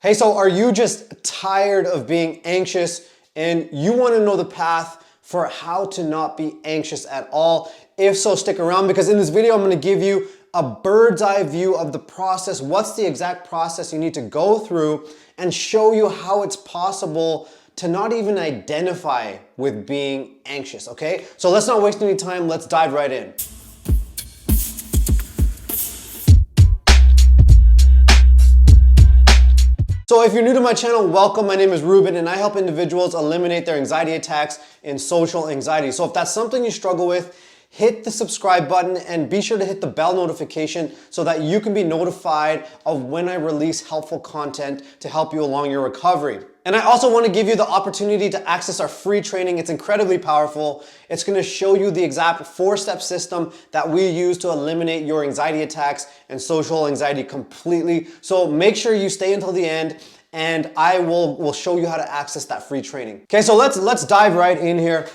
Hey, so are you just tired of being anxious and you want to know the path for how to not be anxious at all? If so, stick around because in this video, I'm going to give you a bird's eye view of the process. What's the exact process you need to go through and show you how it's possible to not even identify with being anxious, okay? So let's not waste any time. Let's dive right in. So if you're new to my channel, welcome. My name is Rubin and I help individuals eliminate their anxiety attacks and social anxiety. So if that's something you struggle with, hit the subscribe button and be sure to hit the bell notification so that you can be notified of when I release helpful content to help you along your recovery. And I also want to give you the opportunity to access our free training. It's incredibly powerful. It's going to show you the exact 4-step system that we use to eliminate your anxiety attacks and social anxiety completely. So make sure you stay until the end and I will show you how to access that free training. Okay, so let's dive right in here.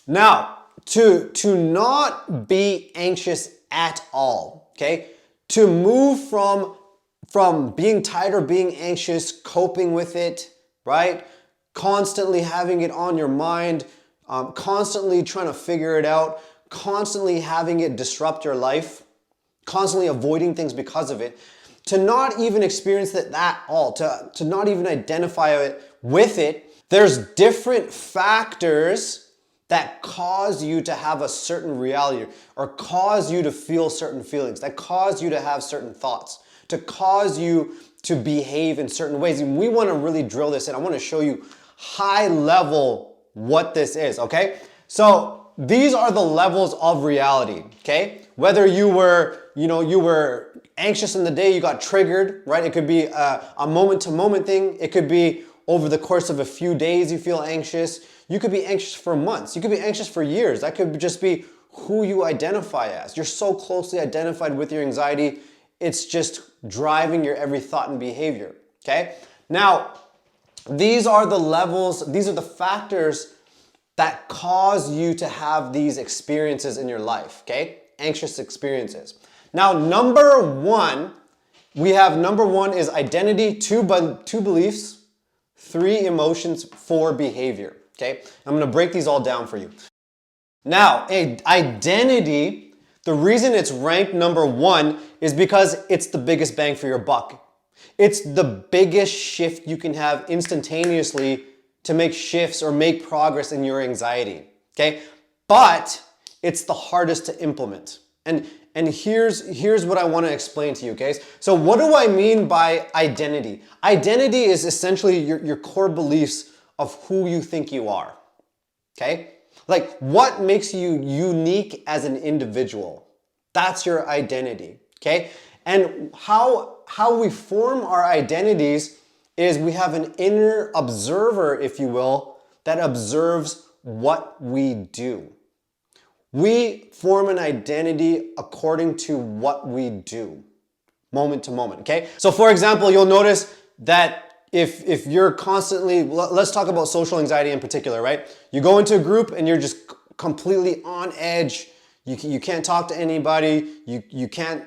Now, to not be anxious at all, okay? To move from being tired or being anxious, coping with it, right? Constantly having it on your mind, constantly trying to figure it out, constantly having it disrupt your life, constantly avoiding things because of it, to not even experience it at all, to not even identify it with it. There's different factors that cause you to have a certain reality or cause you to feel certain feelings, that cause you to have certain thoughts, to cause you to behave in certain ways. And we want to really drill this in. I want to show you high level what this is, okay? So these are the levels of reality, okay? Whether you were anxious in the day, you got triggered, right? It could be a moment to moment thing. It could be over the course of a few days you feel anxious. You could be anxious for months. You could be anxious for years. That could just be who you identify as. You're so closely identified with your anxiety, it's just driving your every thought and behavior, okay? Now, these are the levels, these are the factors that cause you to have these experiences in your life, okay? Anxious experiences. Now, number one is identity, 2 beliefs, 3 emotions, 4 behavior. Okay, I'm gonna break these all down for you. Now, identity, the reason it's ranked number 1 is because it's the biggest bang for your buck. It's the biggest shift you can have instantaneously to make shifts or make progress in your anxiety, okay? But it's the hardest to implement. And here's what I wanna explain to you, okay? So what do I mean by identity? Identity is essentially your core beliefs of who you think you are, okay? Like what makes you unique as an individual? That's your identity, okay? And how we form our identities is we have an inner observer, if you will, that observes what we do. We form an identity according to what we do, moment to moment, okay? So for example, you'll notice that if you're constantly, let's talk about social anxiety in particular, right? You go into a group and you're just completely on edge. You can't talk to anybody. You can't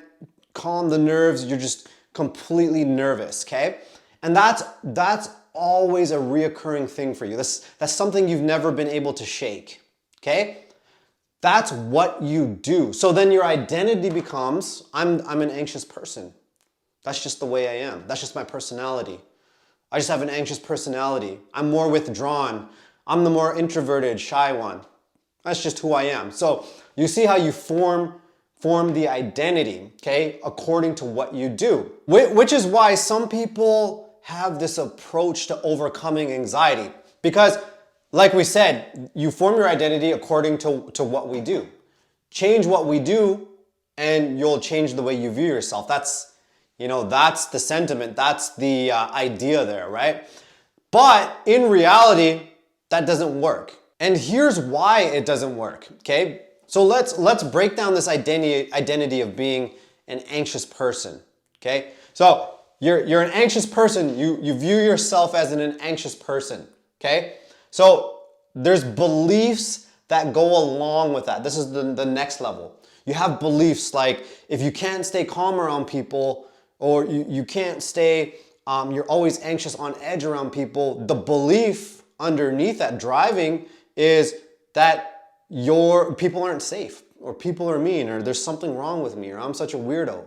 calm the nerves. You're just completely nervous, okay? And that's always a reoccurring thing for you. That's something you've never been able to shake, okay? That's what you do. So then your identity becomes, I'm an anxious person. That's just the way I am. That's just my personality. I just have an anxious personality. I'm more withdrawn. I'm the more introverted, shy one. That's just who I am. So you see how you form the identity, okay, according to what you do. Which is why some people have this approach to overcoming anxiety. Because like we said, you form your identity according to what we do. Change what we do and you'll change the way you view yourself. That's the sentiment, that's the idea there, right? But in reality, that doesn't work. And here's why it doesn't work, okay? So let's break down this identity of being an anxious person, okay? So you're an anxious person, you view yourself as an anxious person, okay? So there's beliefs that go along with that. This is the next level. You have beliefs like if you can't stay calm around people, or you can't stay you're always anxious, on edge around people, the belief underneath that driving is that your people aren't safe, or people are mean, or there's something wrong with me, or I'm such a weirdo.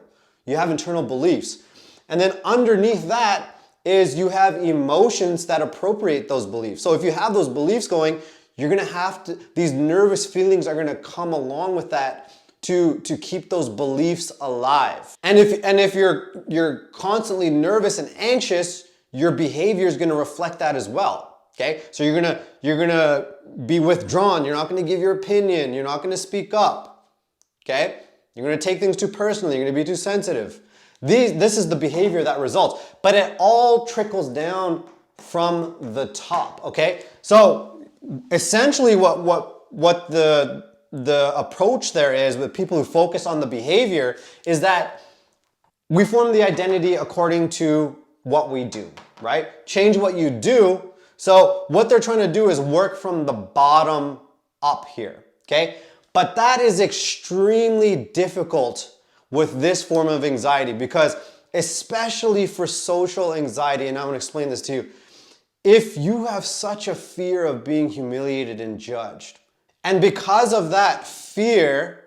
You have internal beliefs. And then underneath that is you have emotions that appropriate those beliefs. So if you have those beliefs going, you're gonna have to, these nervous feelings are gonna come along with that to keep those beliefs alive. And if you're constantly nervous and anxious, your behavior is gonna reflect that as well. Okay? So you're gonna be withdrawn, you're not gonna give your opinion, you're not gonna speak up. Okay? You're gonna take things too personally, you're gonna be too sensitive. This is the behavior that results, but it all trickles down from the top, okay? So essentially what the approach there is with people who focus on the behavior is that we form the identity according to what we do, right? Change what you do. So what they're trying to do is work from the bottom up here, okay? But that is extremely difficult with this form of anxiety, because especially for social anxiety, and I'm gonna explain this to you, if you have such a fear of being humiliated and judged, and because of that fear,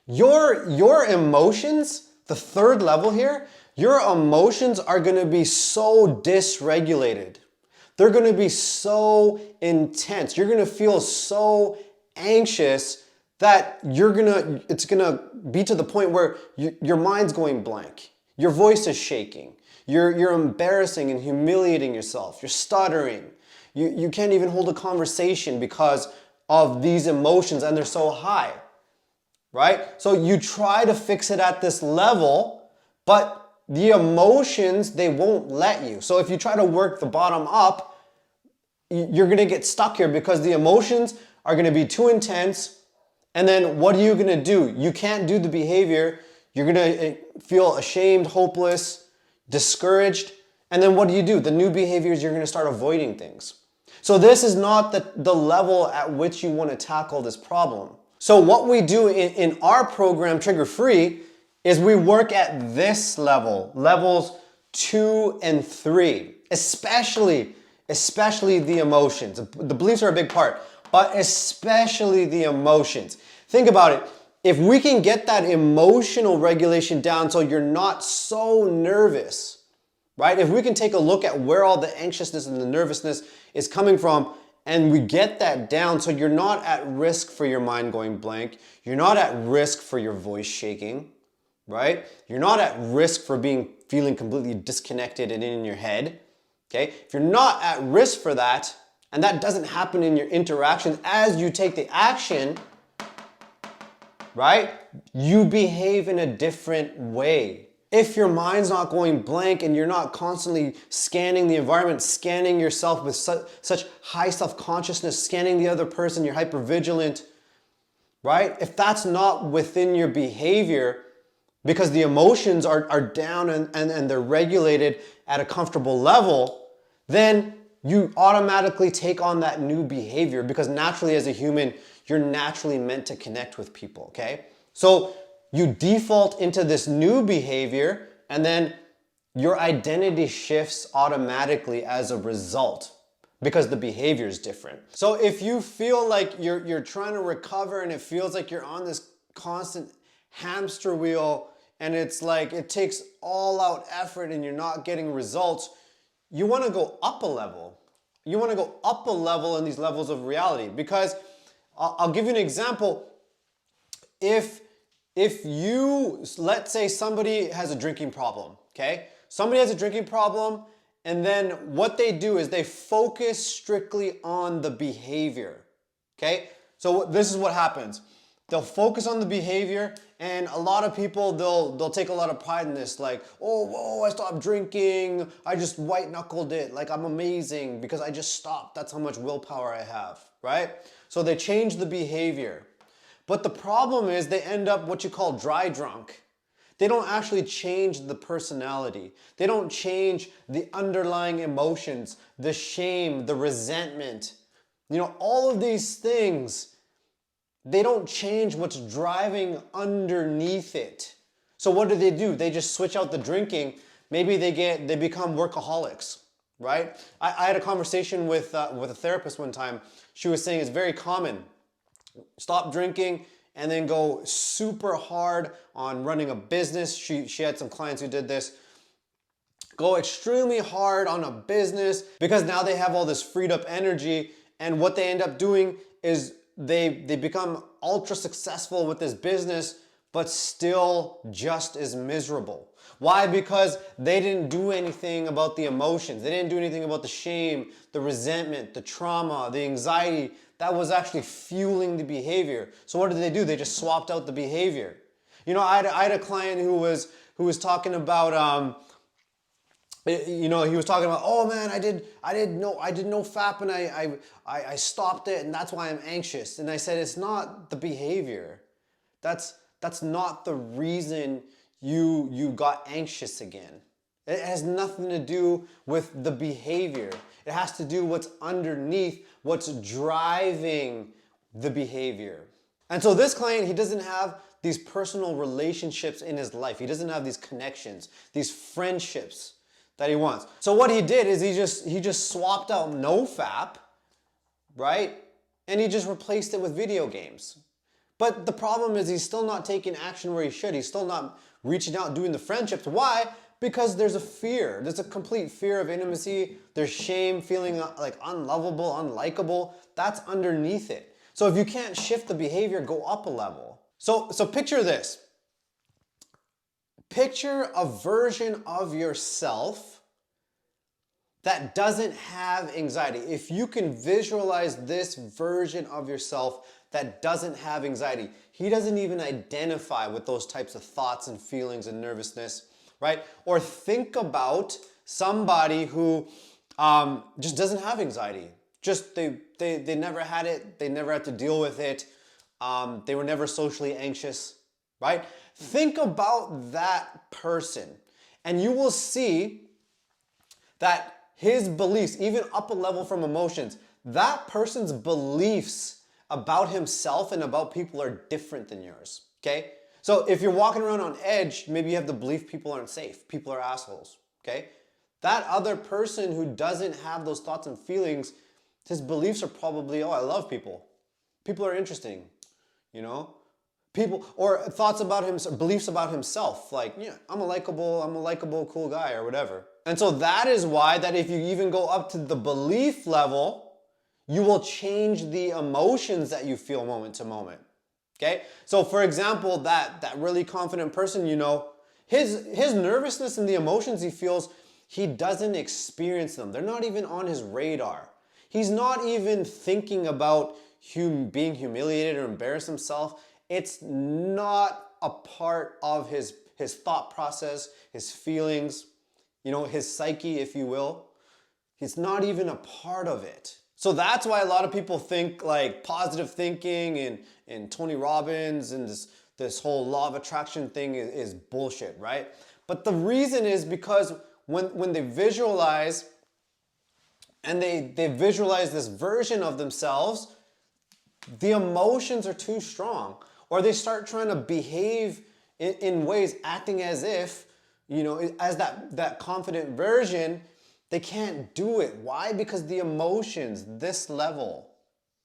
your emotions, the third level here, your emotions are gonna be so dysregulated. They're gonna be so intense. You're gonna feel so anxious that it's gonna be to the point where your mind's going blank. Your voice is shaking. You're embarrassing and humiliating yourself. You're stuttering. You can't even hold a conversation because of these emotions, and they're so high, right? So you try to fix it at this level, but the emotions, they won't let you. So if you try to work the bottom up, you're gonna get stuck here because the emotions are gonna be too intense. And then what are you gonna do? You can't do the behavior. You're gonna feel ashamed, hopeless, discouraged. And then what do? The new behavior is you're gonna start avoiding things. So this is not the level at which you wanna tackle this problem. So what we do in our program, Trigger Free, is we work at this level, levels 2 and 3, especially the emotions. The beliefs are a big part, but especially the emotions. Think about it. If we can get that emotional regulation down so you're not so nervous, right? If we can take a look at where all the anxiousness and the nervousness is coming from, and we get that down so you're not at risk for your mind going blank, you're not at risk for your voice shaking, right? You're not at risk for feeling completely disconnected and in your head, okay? If you're not at risk for that, and that doesn't happen in your interactions as you take the action, right? You behave in a different way. If your mind's not going blank and you're not constantly scanning the environment, scanning yourself with such high self-consciousness, scanning the other person, you're hypervigilant, right? If that's not within your behavior, because the emotions are down and they're regulated at a comfortable level, then you automatically take on that new behavior, because naturally as a human, you're naturally meant to connect with people, okay? So you default into this new behavior, and then your identity shifts automatically as a result, because the behavior is different. So if you feel like you're trying to recover and it feels like you're on this constant hamster wheel and it's like it takes all out effort and you're not getting results, you want to go up a level. You want to go up a level in these levels of reality, because I'll give you an example. If you, let's say somebody has a drinking problem, okay? Somebody has a drinking problem, and then what they do is they focus strictly on the behavior, okay? So this is what happens. They'll focus on the behavior, and a lot of people, they'll take a lot of pride in this, like, oh, whoa, I stopped drinking, I just white knuckled it, like I'm amazing because I just stopped, that's how much willpower I have, right? So they change the behavior. But the problem is they end up what you call dry drunk. They don't actually change the personality. They don't change the underlying emotions, the shame, the resentment. You know, all of these things, they don't change what's driving underneath it. So what do? They just switch out the drinking, Maybe they become workaholics, right? I had a conversation with a therapist one time. She was saying it's very common. Stop drinking and then go super hard on running a business. She had some clients who did this. Go extremely hard on a business because now they have all this freed up energy, and what they end up doing is they become ultra successful with this business, but still just as miserable. Why? Because they didn't do anything about the emotions. They didn't do anything about the shame, the resentment, the trauma, the anxiety that was actually fueling the behavior. So what did they do? They just swapped out the behavior. You know, I had a client who was talking about he was talking about, oh man, I did no FAP and I stopped it and that's why I'm anxious. And I said, it's not the behavior. That's not the reason you got anxious again. It has nothing to do with the behavior. It has to do what's underneath, what's driving the behavior. And so this client, he doesn't have these personal relationships in his life. He doesn't have these connections, these friendships that he wants. So what he did is he just swapped out NoFap, right? And he just replaced it with video games. But the problem is he's still not taking action where he should. He's still not reaching out, doing the friendships. Why? Because there's a fear. There's a complete fear of intimacy. There's shame, feeling like unlovable, unlikable. That's underneath it. So if you can't shift the behavior, go up a level. So picture this. Picture a version of yourself that doesn't have anxiety. If you can visualize this version of yourself that doesn't have anxiety, he doesn't even identify with those types of thoughts and feelings and nervousness, right? Or think about somebody who just doesn't have anxiety. Just they never had it. They never had to deal with it. They were never socially anxious, right? Think about that person and you will see that his beliefs, even up a level from emotions, that person's beliefs about himself and about people are different than yours, okay? So if you're walking around on edge, maybe you have the belief people aren't safe, people are assholes, okay? That other person who doesn't have those thoughts and feelings, his beliefs are probably, oh, I love people. People are interesting, you know? People, or thoughts about him, beliefs about himself, like, yeah, I'm a likable, cool guy or whatever. And so that is why that if you even go up to the belief level, you will change the emotions that you feel moment to moment. Okay? So for example, that really confident person, you know, his nervousness and the emotions he feels, he doesn't experience them. They're not even on his radar. He's not even thinking about being humiliated or embarrass himself. It's not a part of his thought process, his feelings, you know, his psyche, if you will. It's not even a part of it. So that's why a lot of people think like positive thinking and Tony Robbins and this whole law of attraction thing is bullshit, right? But the reason is because when they visualize and they visualize this version of themselves, the emotions are too strong. Or they start trying to behave in ways acting as if, you know, as that confident version, they can't do it. Why? Because the emotions, this level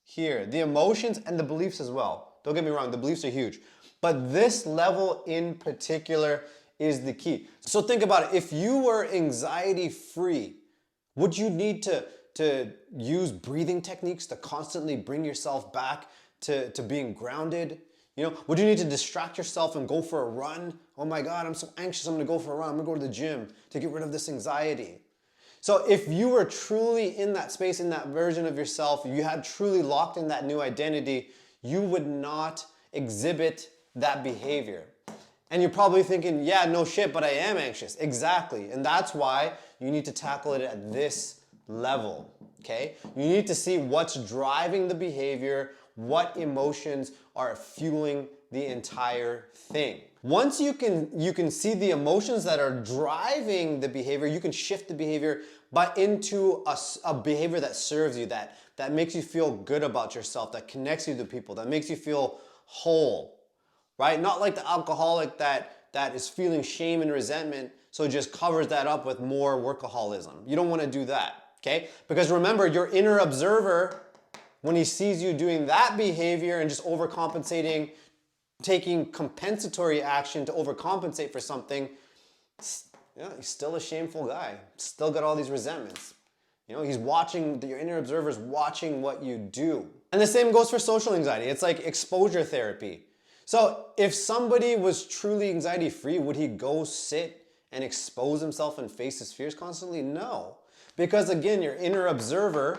here, the emotions and the beliefs as well. Don't get me wrong, the beliefs are huge. But this level in particular is the key. So think about it. If you were anxiety free, would you need to use breathing techniques to constantly bring yourself back to being grounded? You know, would you need to distract yourself and go for a run? Oh my God, I'm so anxious, I'm gonna go for a run. I'm gonna go to the gym to get rid of this anxiety. So if you were truly in that space, in that version of yourself, you had truly locked in that new identity, you would not exhibit that behavior. And you're probably thinking, yeah, no shit, but I am anxious. Exactly. And that's why you need to tackle it at this level, okay? You need to see what's driving the behavior, what emotions are fueling the entire thing. Once you can see the emotions that are driving the behavior, you can shift the behavior but into a behavior that serves you, that makes you feel good about yourself, that connects you to people, that makes you feel whole, right? Not like the alcoholic that is feeling shame and resentment, so it just covers that up with more workaholism. You don't want to do that, okay? Because remember, your inner observer, when he sees you doing that behavior and just overcompensating, taking compensatory action to overcompensate for something, yeah, he's still a shameful guy. Still got all these resentments. You know, he's watching, your inner observer is watching what you do. And the same goes for social anxiety. It's like exposure therapy. So if somebody was truly anxiety free, would he go sit and expose himself and face his fears constantly? No. Because again, your inner observer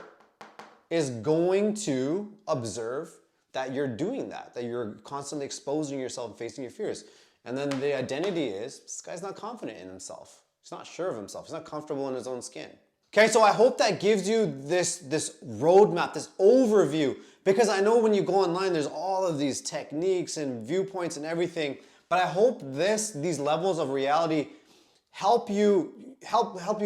is going to observe that you're doing that you're constantly exposing yourself and facing your fears. And then the identity is, this guy's not confident in himself. He's not sure of himself. He's not comfortable in his own skin. Okay, so I hope that gives you this roadmap, this overview, because I know when you go online, there's all of these techniques and viewpoints and everything, but I hope these levels of reality help you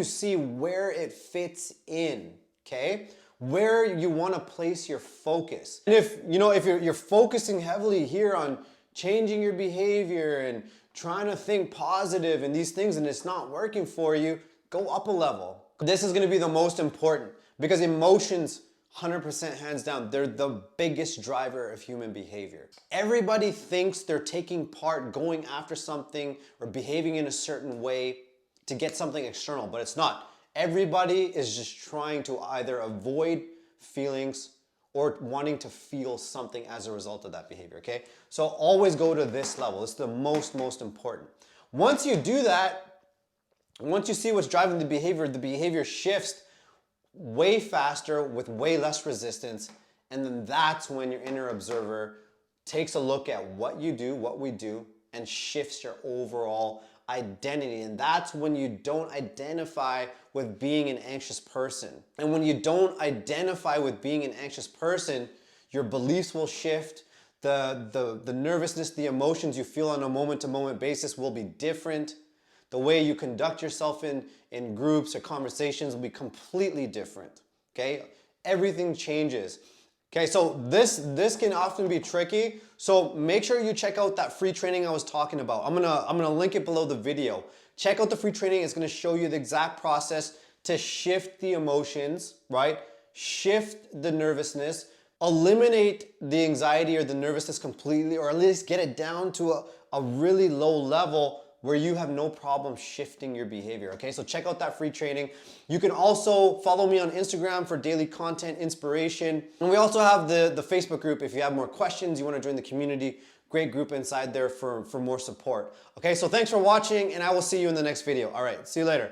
see where it fits in, okay? Where you want to place your focus. And if you're focusing heavily here on changing your behavior and trying to think positive and these things and it's not working for you, go up a level. This is going to be the most important because emotions, 100% hands down, they're the biggest driver of human behavior. Everybody thinks they're taking part, going after something or behaving in a certain way to get something external, but it's not. Everybody is just trying to either avoid feelings or wanting to feel something as a result of that behavior, okay? So always go to this level. It's the most important. Once you do that, once you see what's driving the behavior shifts way faster with way less resistance, and then that's when your inner observer takes a look at what you do, what we do, and shifts your overall identity. And that's when you don't identify with being an anxious person. And when you don't identify with being an anxious person, your beliefs will shift. The nervousness, the emotions you feel on a moment-to-moment basis will be different. The way you conduct yourself in groups or conversations will be completely different, okay? Everything changes. Okay, so this can often be tricky. So make sure you check out that free training I was talking about. I'm gonna link it below the video. Check out the free training. It's gonna show you the exact process to shift the emotions, right? Shift the nervousness, eliminate the anxiety or the nervousness completely, or at least get it down to a really low level where you have no problem shifting your behavior, okay? So check out that free training. You can also follow me on Instagram for daily content inspiration. And we also have the Facebook group if you have more questions, you wanna join the community, great group inside there for more support. Okay, so thanks for watching and I will see you in the next video. All right, see you later.